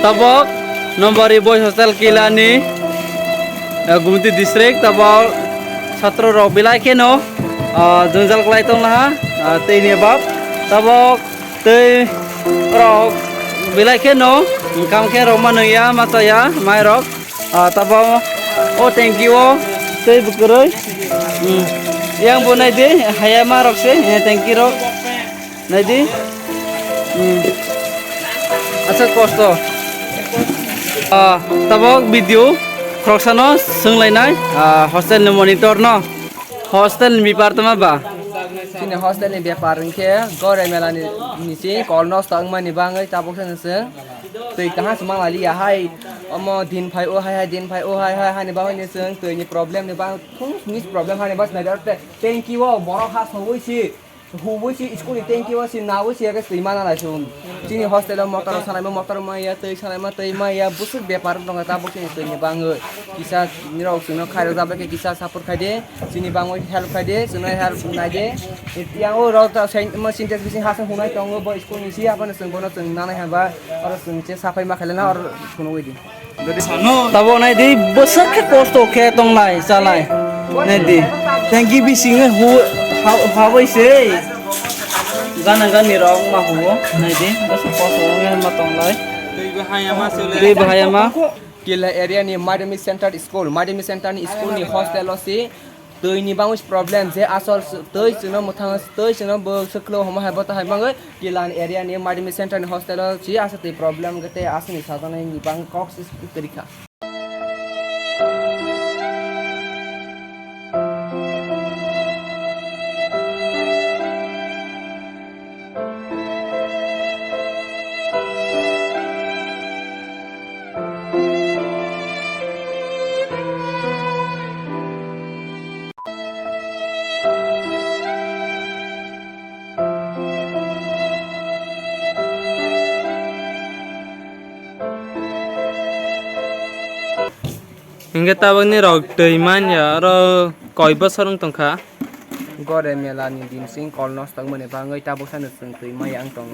Tabok nomor boys hostel Kilani Gumti district tabok satro rok bilai keno junjal kelai tong lah tei ni bab tabok tei rok bilai keno kam ke rok mana ya mata ya mai rok tabok oh thank you tei bukuroi yang bunai di hayama rok se thank you rok nadi Asal kosto tabok video kroksano sunglainai hostel ni monitor no hostel ni pertama ba sini hostel ni biar ke gore melani nisi kolno stang mani bangai tabok sana se tui kah semang lali ya hai omo din phai o hai din phai o hai ni bangai ni seng tui ni problem ni bang thung ni problem hai ni bas na darte thank you borok has hoi si hubui si school thank you si nawu si aga tui mana lai sum sini hostel motor sanai motor ma ya tui sanai ma tui ma ya busuk biar dong tabok sini tui ni bangai kisah ni rok suno khai rok dapat ke kisah support khai de sini bangai help khai de suno help nai de yang o rok ta mesin tes bising hasan hunai tong bo school ni si apa na seng bono seng nana haba or seng ce sapai ma khalena or kuno wedi tabok nai di besar ke kosto ke tong lai salai nai di thank you bising hu hawai se gana gani rok ma huo nai di besar kosto ngai ma tong lai tei bahaya ma Kila area ni Madami Center School ni school ni hostel si tui ni bangus problem je asal tui sino muthang tui sino bo seklo homa ha bata hai bangai kila area ni Madami Center ni hostel si asa tei problem gate asni sadana ni bang cox is tarika Hingga tabak ni rok teiman ya ro koi basarung tongkha gore mela ni din sing kolnos tang mane bangai tabok sana seng tui ma yang tong